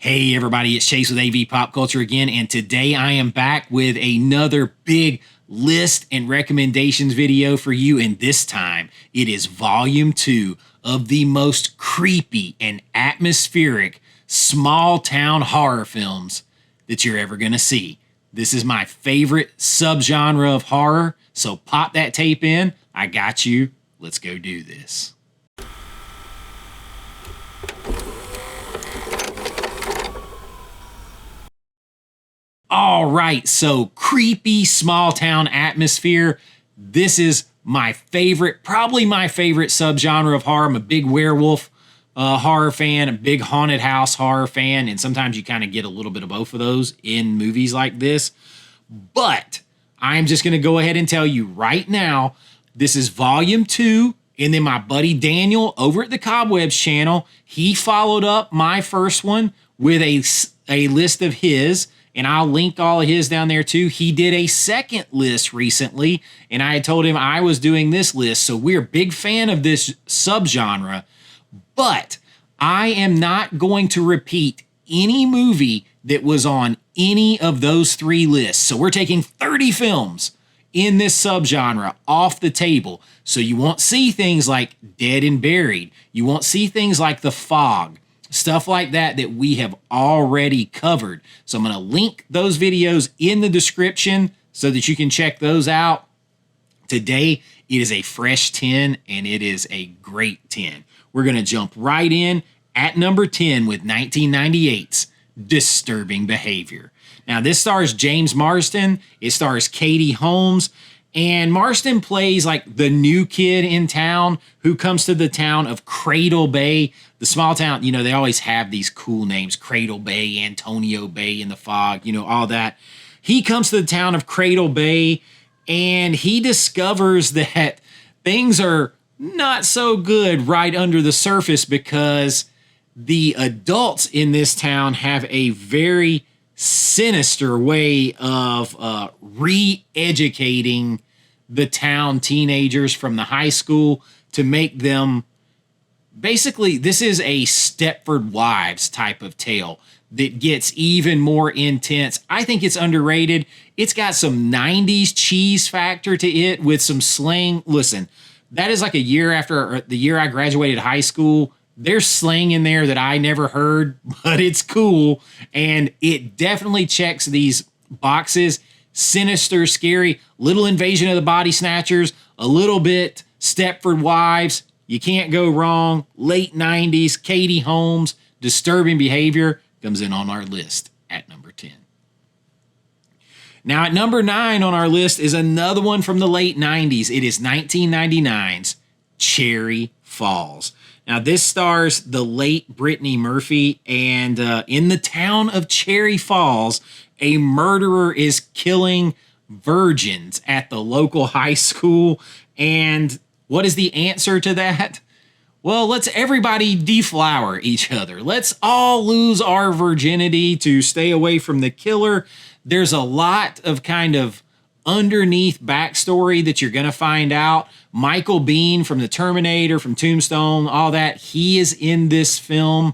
Hey everybody, it's Chase with AV Pop Culture again, and today I am back with another big list and recommendations video for you, and this time it is volume 2 of the most creepy and atmospheric small town horror films that you're ever gonna see. This is my favorite subgenre of horror, so pop that tape in. I got you. Let's go do this. All right, so creepy small town atmosphere. This is my favorite, probably my favorite subgenre of horror. I'm a big werewolf horror fan, a big haunted house horror fan, and sometimes you kind of get a little bit of both of those in movies like this. But I'm just going to go ahead and tell you right now, this is volume 2, and then my buddy Daniel over at the Cobwebs channel, he followed up my first one with a list of his, and I'll link all of his down there too. He did a second list recently, and I had told him I was doing this list, so we're a big fan of this subgenre, but I am not going to repeat any movie that was on any of those 3 lists. So we're taking 30 films in this subgenre off the table. So you won't see things like Dead and Buried. You won't see things like The Fog. Stuff like that we have already covered. So I'm going to link those videos in the description so that you can check those out. Today, it is a fresh 10, and it is a great 10. We're going to jump right in at number 10 with 1998's Disturbing Behavior. Now, this stars James Marsden. It stars Katie Holmes. And Marsden plays like the new kid in town who comes to the town of Cradle Bay. The small town, you know, they always have these cool names. Cradle Bay, Antonio Bay in The Fog, you know, all that. He comes to the town of Cradle Bay and he discovers that things are not so good right under the surface because the adults in this town have a very sinister way of re-educating the town teenagers from the high school to make them, basically, this is a Stepford Wives type of tale that gets even more intense. I think it's underrated. It's got some 90s cheese factor to it with some slang. Listen, that is like a year after the year I graduated high school. There's slang in there that I never heard, but it's cool. And it definitely checks these boxes. Sinister, scary, little Invasion of the Body Snatchers, a little bit Stepford Wives. You can't go wrong. Late 90s, Katie Holmes, Disturbing Behavior comes in on our list at number 10. Now at number 9 on our list is another one from the late 90s. It is 1999's Cherry Falls. Now this stars the late Brittany Murphy, and in the town of Cherry Falls, a murderer is killing virgins at the local high school. And what is the answer to that? Well, let's everybody deflower each other. Let's all lose our virginity to stay away from the killer. There's a lot of kind of underneath backstory that you're going to find out. Michael Biehn from the Terminator, from Tombstone, all that, he is in this film.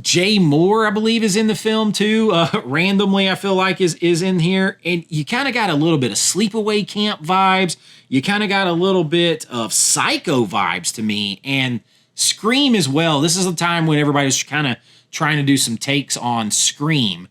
Jay Moore, I believe, is in the film too. Randomly, I feel like is in here. And you kind of got a little bit of sleepaway camp vibes. You kind of got a little bit of Psycho vibes to me. And Scream as well. This is a time when everybody's kind of trying to do some takes on Scream.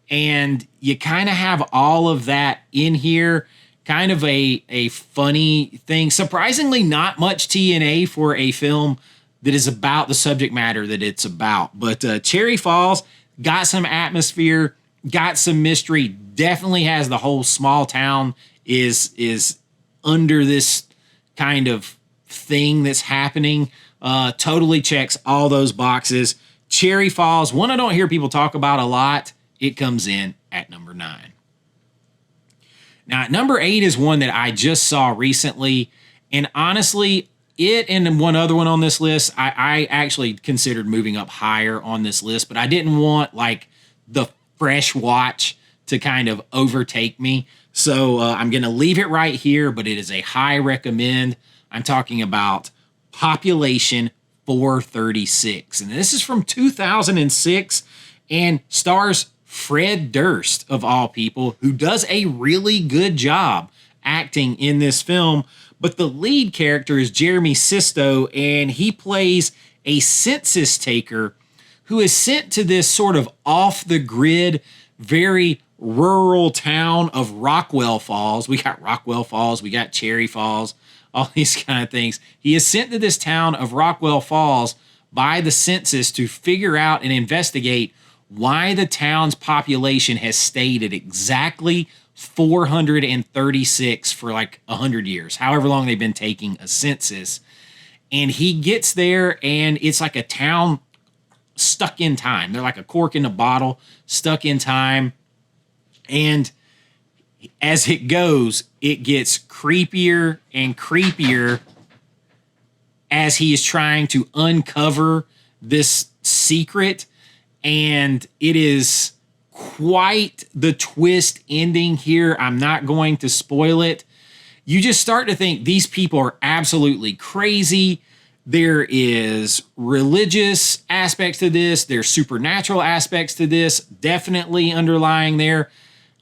And you kind of have all of that in here. Kind of a funny thing. Surprisingly, not much TNA for a film that is about the subject matter that it's about. But Cherry Falls got some atmosphere, got some mystery, definitely has the whole small town is under this kind of thing that's happening. Totally checks all those boxes. Cherry Falls, one I don't hear people talk about a lot. It comes in at number 9. Now, at number 8 is one that I just saw recently, and honestly, it and one other one on this list, I actually considered moving up higher on this list, but I didn't want like the fresh watch to kind of overtake me. So I'm going to leave it right here, but it is a high recommend. I'm talking about Population 436. And this is from 2006. and stars Fred Durst, of all people, who does a really good job acting in this film. But the lead character is Jeremy Sisto, and he plays a census taker who is sent to this sort of off-the-grid, very rural town of Rockwell Falls. We got Rockwell Falls, we got Cherry Falls, all these kind of things. He is sent to this town of Rockwell Falls by the census to figure out and investigate why the town's population has stayed at exactly 436 for like 100 years, however long they've been taking a census. And he gets there, and it's like a town stuck in time. They're like a cork in a bottle, stuck in time. And as it goes, it gets creepier and creepier as he is trying to uncover this secret. And it is quite the twist ending here. I'm not going to spoil it. You just start to think these people are absolutely crazy. There is religious aspects to this. There's supernatural aspects to this, definitely underlying there.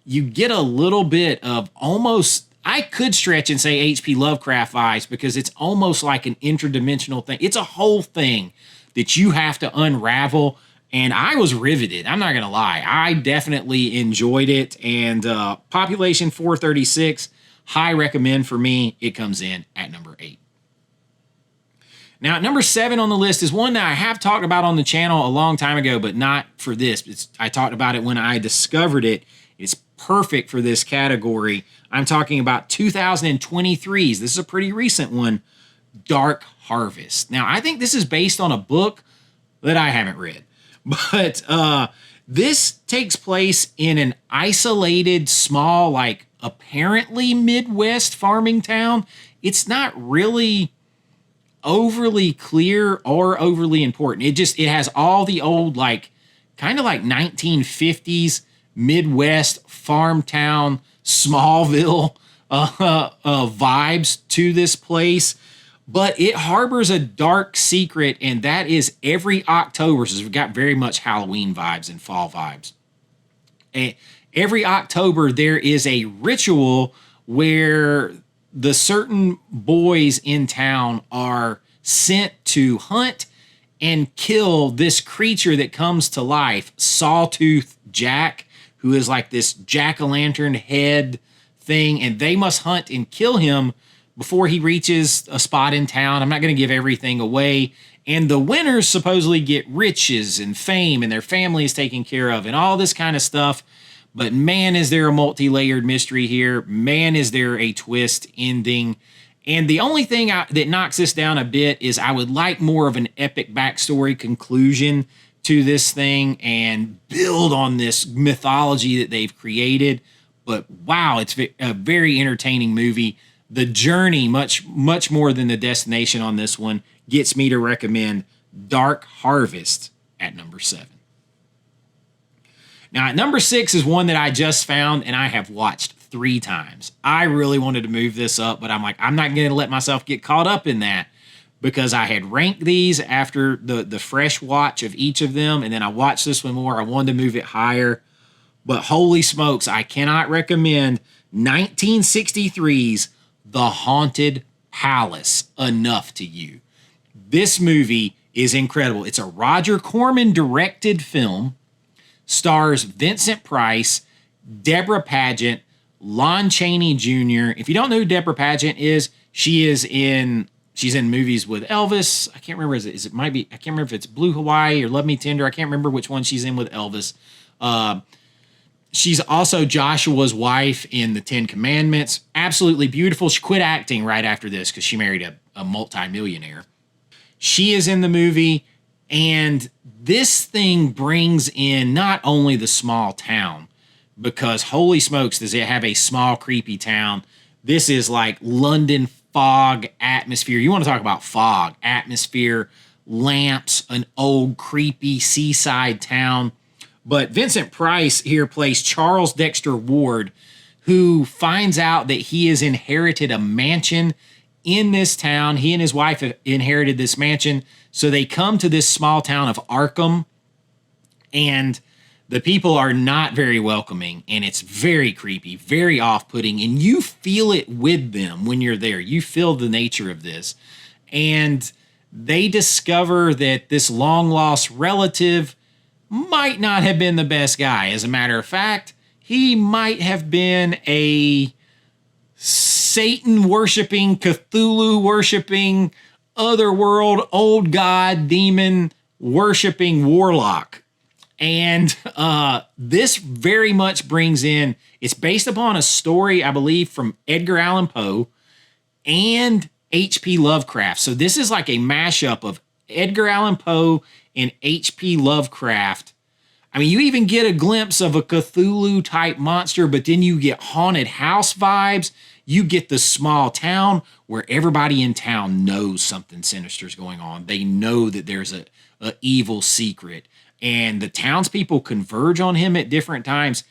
You get a little bit of almost, I could stretch and say H.P. Lovecraft vibes, because it's almost like an interdimensional thing. It's a whole thing that you have to unravel. And I was riveted. I'm not going to lie. I definitely enjoyed it. And population 436, high recommend for me. It comes in at number 8. Now, at number 7 on the list is one that I have talked about on the channel a long time ago, but not for this. I talked about it when I discovered it. It's perfect for this category. I'm talking about 2023's. This is a pretty recent one, Dark Harvest. Now, I think this is based on a book that I haven't read. But this takes place in an isolated, small, like apparently Midwest farming town. It's not really overly clear or overly important. It has all the old, like, kind of like 1950s Midwest farm town, Smallville vibes to this place. But it harbors a dark secret, and that is every October, so we've got very much Halloween vibes and fall vibes. And every October, there is a ritual where the certain boys in town are sent to hunt and kill this creature that comes to life, Sawtooth Jack, who is like this jack-o'-lantern head thing, and they must hunt and kill him before he reaches a spot in town. I'm not going to give everything away. And the winners supposedly get riches and fame, and their family is taken care of, and all this kind of stuff. But man, is there a multi-layered mystery here. Man, is there a twist ending. And the only thing that knocks this down a bit is I would like more of an epic backstory conclusion to this thing and build on this mythology that they've created. But wow, it's a very entertaining movie. The journey, much more than the destination on this one, gets me to recommend Dark Harvest at number 7. Now, at number 6 is one that I just found and I have watched 3 times. I really wanted to move this up, but I'm like, I'm not going to let myself get caught up in that, because I had ranked these after the fresh watch of each of them, and then I watched this one more. I wanted to move it higher, but holy smokes, I cannot recommend 1963's The Haunted Palace enough to you. This movie is incredible. It's a Roger Corman directed film, stars Vincent Price, Deborah Paget, Lon Chaney Jr. If you don't know who Deborah Paget is, she's in movies with Elvis. I can't remember. I can't remember if it's Blue Hawaii or Love Me Tender. I can't remember which one she's in with Elvis. She's also Joshua's wife in The Ten Commandments. Absolutely beautiful. She quit acting right after this because she married a multimillionaire. She is in the movie, and this thing brings in not only the small town, because holy smokes, does it have a small, creepy town. This is like London fog atmosphere. You want to talk about fog, atmosphere, lamps, an old, creepy seaside town. But Vincent Price here plays Charles Dexter Ward, who finds out that he has inherited a mansion in this town. He and his wife have inherited this mansion. So they come to this small town of Arkham, and The people are not very welcoming, and it's very creepy, very off-putting, and you feel it with them when you're there. You feel the nature of this. And they discover that this long-lost relative might not have been the best guy. As a matter of fact, he might have been a Satan-worshiping, Cthulhu-worshiping, otherworld, old god, demon-worshiping warlock. And this very much brings in, it's based upon a story, I believe, from Edgar Allan Poe and H.P. Lovecraft. So this is like a mashup of Edgar Allan Poe and H.P. Lovecraft. I mean, you even get a glimpse of a Cthulhu-type monster, but then you get haunted house vibes. You get the small town where everybody in town knows something sinister is going on. They know that there's a evil secret. And the townspeople converge on him at different times.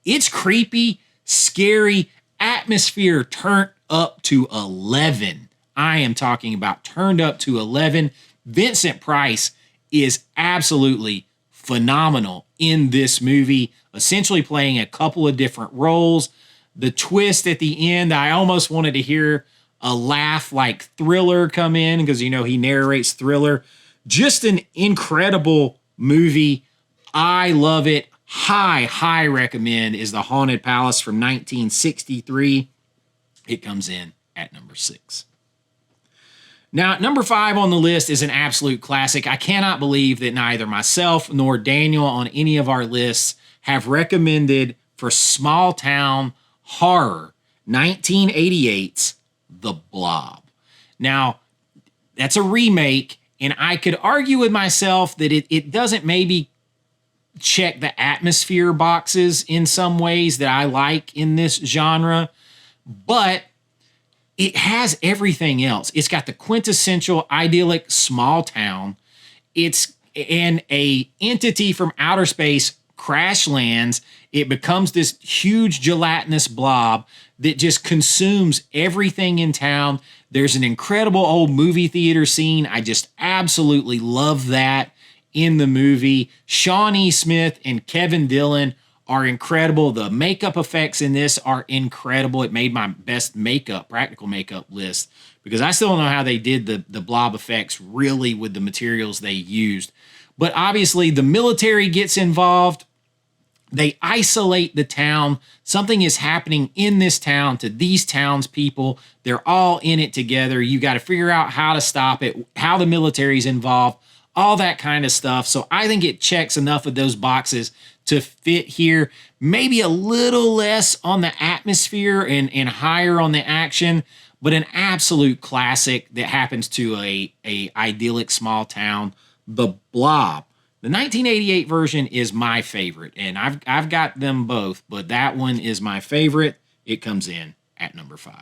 It's creepy, scary, atmosphere turned up to 11. I am talking about turned up to 11. Vincent Price is absolutely phenomenal in this movie, essentially playing a couple of different roles. The twist at the end, I almost wanted to hear a laugh like Thriller come in because, you know, he narrates Thriller. Just an incredible movie. I love it. High recommend is The Haunted Palace from 1963. It comes in at number 6. Now, number 5 on the list is an absolute classic. I cannot believe that neither myself nor Daniel on any of our lists have recommended for small town horror 1988's The Blob. Now, that's a remake, and I could argue with myself that it doesn't maybe check the atmosphere boxes in some ways that I like in this genre, but it has everything else. It's got the quintessential idyllic small town. It's and a entity from outer space crash lands. It becomes this huge gelatinous blob that just consumes everything in town. There's an incredible old movie theater scene. I just absolutely love that in the movie. Sean E. Smith and Kevin Dillon are incredible. The makeup effects in this are incredible. It made my best practical makeup list, because I still don't know how they did the blob effects really with the materials they used. But obviously the military gets involved. They isolate the town. Something is happening in this town to these townspeople. They're all in it together. You got to figure out how to stop it, how the military's involved, all that kind of stuff. So I think it checks enough of those boxes to fit here. Maybe a little less on the atmosphere and higher on the action, but an absolute classic that happens to a idyllic small town, The Blob. The 1988 version is my favorite, and I've got them both, but that one is my favorite. It comes in at number 5.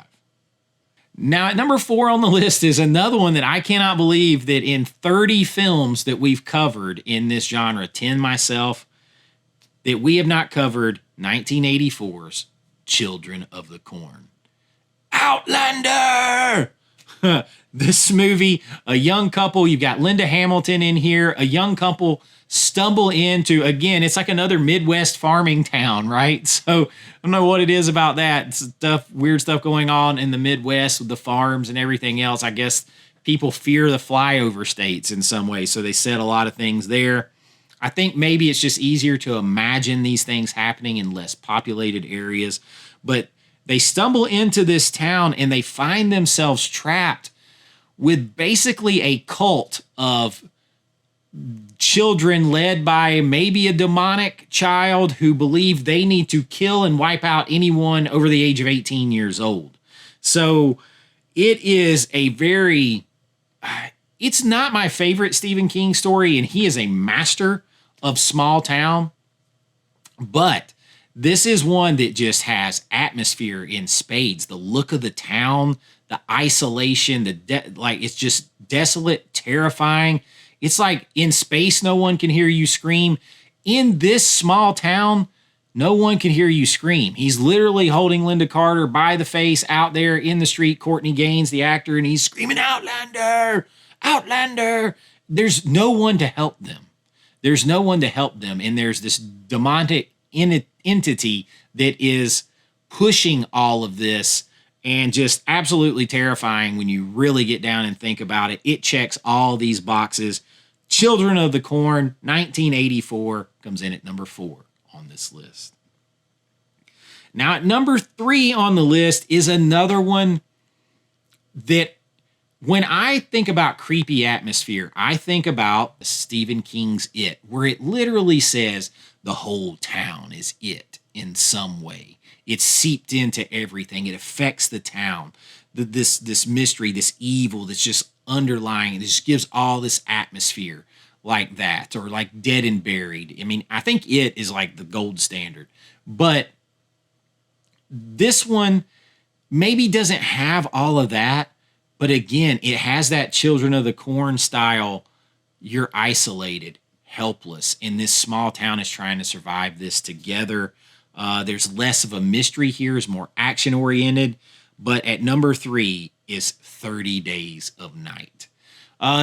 Now, at number 4 on the list is another one that I cannot believe that in 30 films that we've covered in this genre, 10 myself, that we have not covered 1984's Children of the Corn. Outlander! This movie, a young couple, you've got Linda Hamilton in here, a young couple stumble into, again, it's like another Midwest farming town, right? So I don't know what it is about that stuff, weird stuff going on in the Midwest with the farms and everything else. I guess people fear the flyover states in some way, so they said a lot of things there. I think maybe it's just easier to imagine these things happening in less populated areas, but they stumble into this town and they find themselves trapped with basically a cult of children led by maybe a demonic child who believe they need to kill and wipe out anyone over the age of 18 years old. So it is it's not my favorite Stephen King story, and he is a master of small town, but this is one that just has atmosphere in spades. The look of the town, the isolation, it's just desolate, terrifying. It's like in space, no one can hear you scream. In this small town, no one can hear you scream. He's literally holding Linda Carter by the face out there in the street, Courtney Gaines, the actor, and he's screaming, Outlander, Outlander. There's no one to help them. there's no one to help them. And there's this demonic entity that is pushing all of this, and just absolutely terrifying when you really get down and think about it. It checks all these boxes. Children of the Corn, 1984, comes in at number 4 on this list. Now, at number 3 on the list is another one that, when I think about creepy atmosphere, I think about Stephen King's It, where it literally says the whole town is it in some way. It's seeped into everything. It affects the town. This mystery, this evil that's just underlying. It just gives all this atmosphere like that, or like Dead and Buried. I mean, I think It is like the gold standard. But this one maybe doesn't have all of that. But again, it has that Children of the Corn style. You're isolated, helpless, and this small town is trying to survive this together. There's less of a mystery here, is more action oriented. But at number 3 is 30 Days of Night.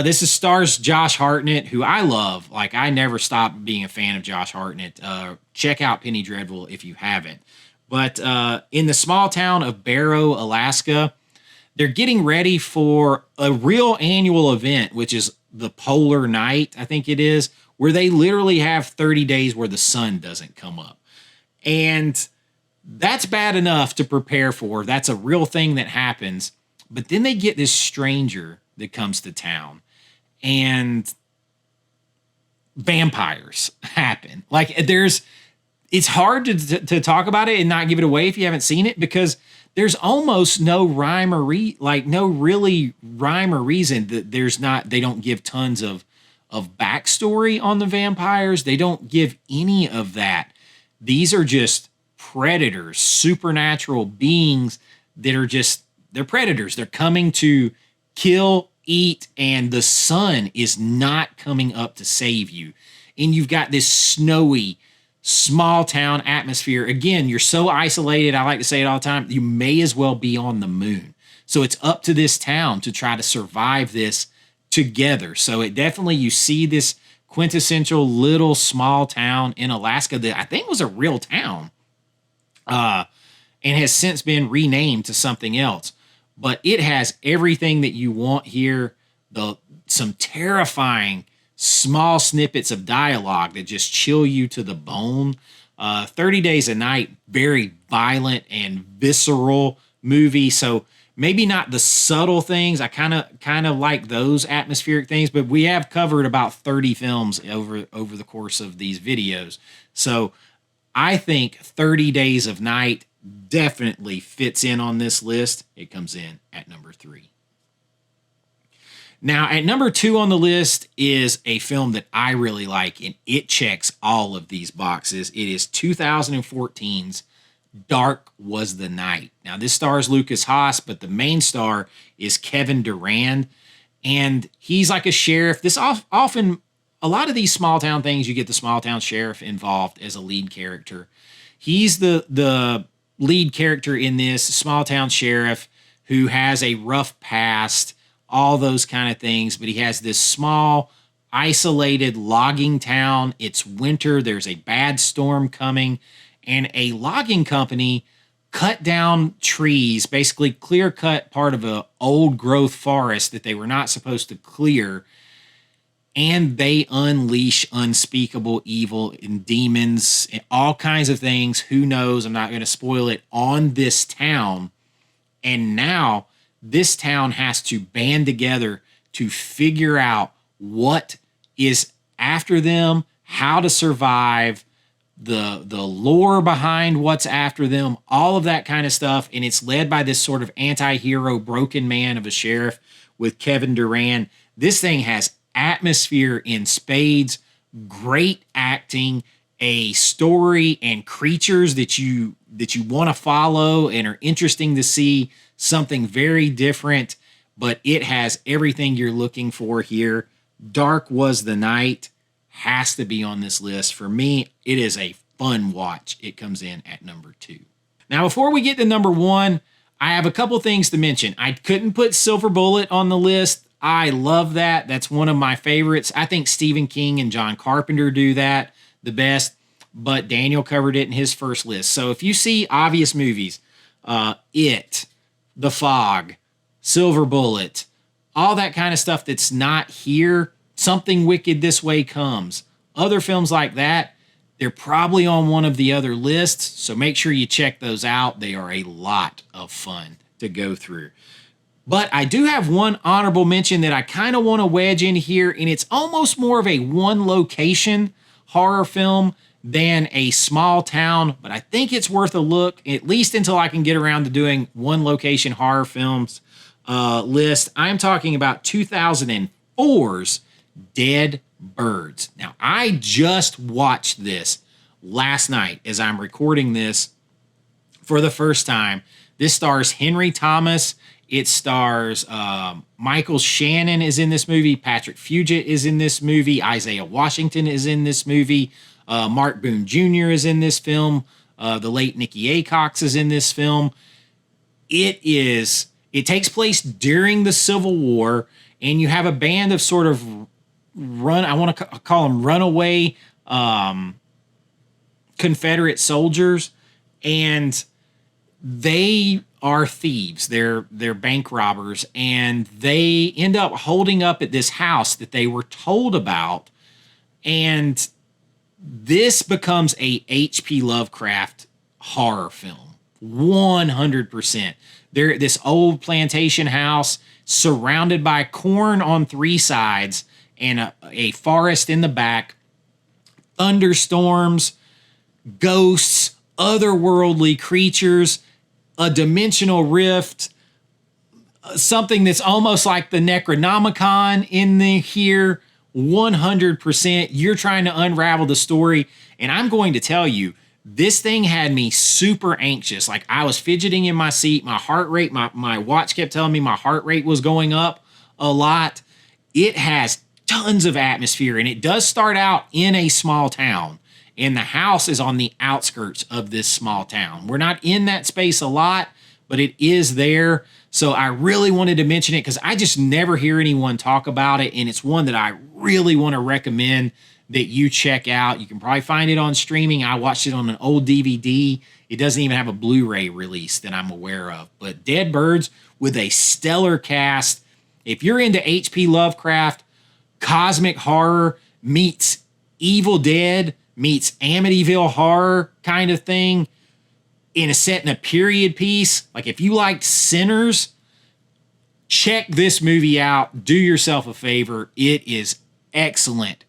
This stars Josh Hartnett, who I love. Like, I never stopped being a fan of Josh Hartnett. Check out Penny Dreadful if you haven't. But in the small town of Barrow, Alaska, they're getting ready for a real annual event, which is the Polar Night, I think it is, where they literally have 30 days where the sun doesn't come up. And that's bad enough to prepare for. That's a real thing that happens. But then they get this stranger that comes to town, and vampires happen. Like, it's hard to talk about it and not give it away if you haven't seen it, because there's almost no rhyme or no really rhyme or reason that they don't give tons of backstory on the vampires. They don't give any of that. These are just predators, supernatural beings that are they're predators. They're coming to kill, eat, and the sun is not coming up to save you. And you've got this snowy, small town atmosphere. Again, you're so isolated. I like to say it all the time. You may as well be on the moon. So it's up to this town to try to survive this together. So it definitely, you see this quintessential little small town in Alaska that I think was a real town, and has since been renamed to something else. But it has everything that you want here. Some terrifying small snippets of dialogue that just chill you to the bone. 30 Days a Night, very violent and visceral movie. So maybe not the subtle things. I kind of like those atmospheric things, but we have covered about 30 films over the course of these videos. So I think 30 Days of Night definitely fits in on this list. It comes in at number 3. Now, at number 2 on the list is a film that I really like, and it checks all of these boxes. It is 2014's Dark Was the Night. Now, this stars Lucas Haas, but the main star is Kevin Durand, and he's like a sheriff. This often, a lot of these small town things, you get the small town sheriff involved as a lead character. He's the lead character in this small town sheriff who has a rough past, all those kind of things, but he has this small, isolated logging town. It's winter. There's a bad storm coming, and a logging company cut down trees, basically clear cut part of an old growth forest that they were not supposed to clear, and they unleash unspeakable evil and demons and all kinds of things. Who knows? I'm not going to spoil it, on this town. And now this town has to band together to figure out what is after them, how to survive, the lore behind what's after them, all of that kind of stuff. And it's led by this sort of anti-hero broken man of a sheriff with Kevin Durand. This thing has atmosphere in spades, great acting, a story and creatures that you want to follow and are interesting to see, something very different, but it has everything you're looking for here. Dark Was the Night has to be on this list. For me, it is a fun watch. It comes in at number 2. Now, before we get to number 1, I have a couple things to mention. I couldn't put Silver Bullet on the list. I love that. That's one of my favorites. I think Stephen King and John Carpenter do that the best, but Daniel covered it in his first list. So if you see obvious movies, It, The Fog, Silver Bullet, all that kind of stuff that's not here, Something Wicked This Way Comes, other films like that, they're probably on one of the other lists, so make sure you check those out. They are a lot of fun to go through. But I do have one honorable mention that I kind of want to wedge in here, and it's almost more of a one-location horror film than a small town, but I think it's worth a look, at least until I can get around to doing one-location horror films list. I'm talking about 2004's Dead Birds. Now, I just watched this last night as I'm recording this for the first time. This stars Henry Thomas. It stars Michael Shannon is in this movie. Patrick Fugit is in this movie. Isaiah Washington is in this movie. Mark Boone Jr. is in this film. The late Nicky Aycox is in this film. It takes place during the Civil War, and you have a band of sort of I want to call them runaway Confederate soldiers, and they are thieves. They're bank robbers, and they end up holding up at this house that they were told about, and this becomes a H.P. Lovecraft horror film, 100%. They're this old plantation house surrounded by corn on three sides and a forest in the back, thunderstorms, ghosts, otherworldly creatures, a dimensional rift, something that's almost like the Necronomicon in here. 100%. You're trying to unravel the story, and I'm going to tell you, this thing had me super anxious. Like, I was fidgeting in my seat. My heart rate, my watch kept telling me my heart rate was going up a lot. It has tons of atmosphere, and it does start out in a small town, and the house is on the outskirts of this small town. We're not in that space a lot, but it is there. So I really wanted to mention it because I just never hear anyone talk about it, and it's one that I really want to recommend that you check out. You can probably find it on streaming. I watched it on an old DVD. It doesn't even have a Blu-ray release that I'm aware of. But Dead Birds with a stellar cast. If you're into H.P. Lovecraft, cosmic horror meets Evil Dead meets Amityville horror kind of thing, in a set in a period piece, like if you liked Sinners, check this movie out. Do yourself a favor. It is excellent.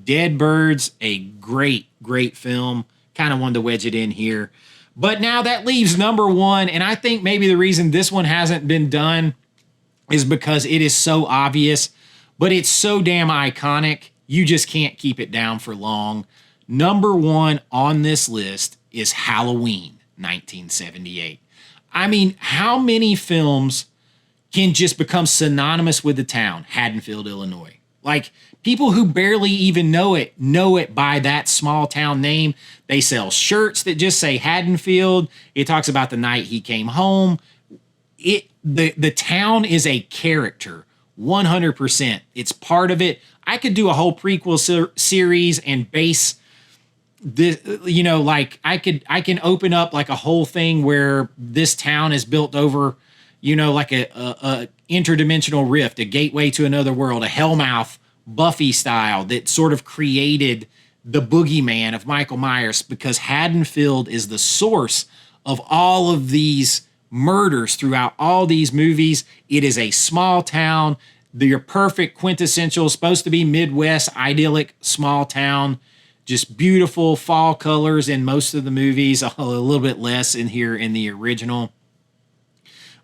Dead Birds, a great, great film. Kind of wanted to wedge it in here. But now that leaves number one, and I think maybe the reason this one hasn't been done is because it is so obvious, but it's so damn iconic, you just can't keep it down for long. Number one on this list is Halloween, 1978. I mean, how many films can just become synonymous with the town, Hadenfield, Illinois? Like, people who barely even know it by that small town name. They sell shirts that just say Hadenfield. It talks about the night he came home. The town is a character, 100%. It's part of it. I could do a whole prequel series and base this, you know, like I can open up like a whole thing where this town is built over, you know, like a interdimensional rift, a gateway to another world, a Hellmouth Buffy style that sort of created the boogeyman of Michael Myers, because Hadenfield is the source of all of these murders throughout all these movies. It is a small town, your perfect quintessential, supposed to be Midwest, idyllic small town. Just beautiful fall colors in most of the movies, a little bit less in here in the original.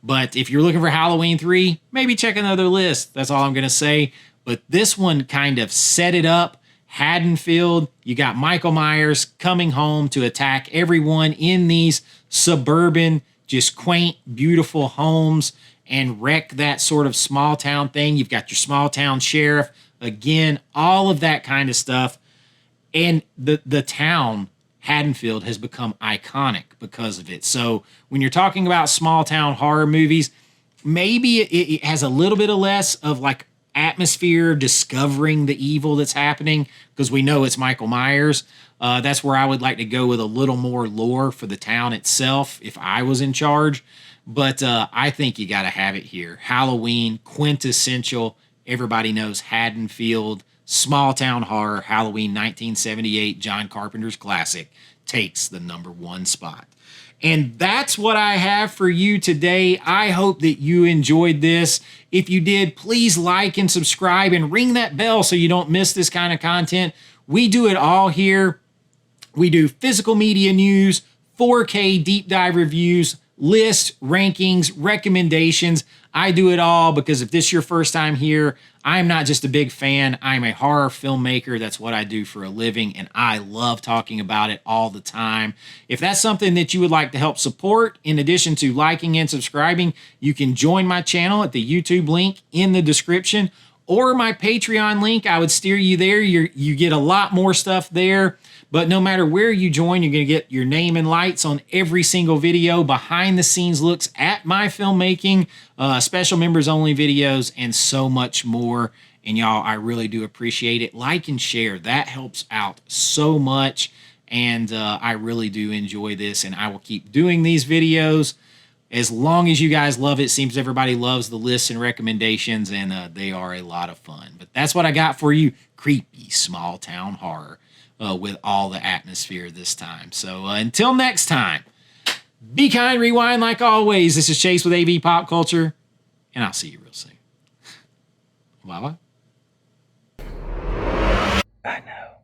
But if you're looking for Halloween 3, maybe check another list. That's all I'm going to say. But this one kind of set it up. Hadenfield, you got Michael Myers coming home to attack everyone in these suburban, just quaint, beautiful homes and wreck that sort of small town thing. You've got your small town sheriff. Again, all of that kind of stuff. And the town, Hadenfield, has become iconic because of it. So when you're talking about small town horror movies, maybe it has a little bit of less of like atmosphere, discovering the evil that's happening, because we know it's Michael Myers. That's where I would like to go with a little more lore for the town itself if I was in charge. But I think you got to have it here. Halloween, quintessential. Everybody knows Hadenfield, small town horror, Halloween 1978, John Carpenter's classic, takes the #1 spot. And that's what I have for you today. I hope that you enjoyed this. If you did, please like and subscribe and ring that bell so you don't miss this kind of content. We do it all here. We do physical media news, 4K deep dive reviews, lists, rankings, recommendations. I do it all because if this is your first time here, I'm not just a big fan. I'm a horror filmmaker. That's what I do for a living, and I love talking about it all the time. If that's something that you would like to help support, in addition to liking and subscribing, you can join my channel at the YouTube link in the description or my Patreon link. I would steer you there. You get a lot more stuff there. But no matter where you join, you're going to get your name and lights on every single video, behind the scenes looks at my filmmaking, special members only videos, and so much more. And y'all, I really do appreciate it. Like and share. That helps out so much. And I really do enjoy this. And I will keep doing these videos as long as you guys love it. Seems everybody loves the lists and recommendations, and they are a lot of fun. But that's what I got for you. Creepy small town horror. With all the atmosphere this time. So until next time, be kind, rewind like always. This is Chase with AV Pop Culture, and I'll see you real soon. Bye-bye. I know.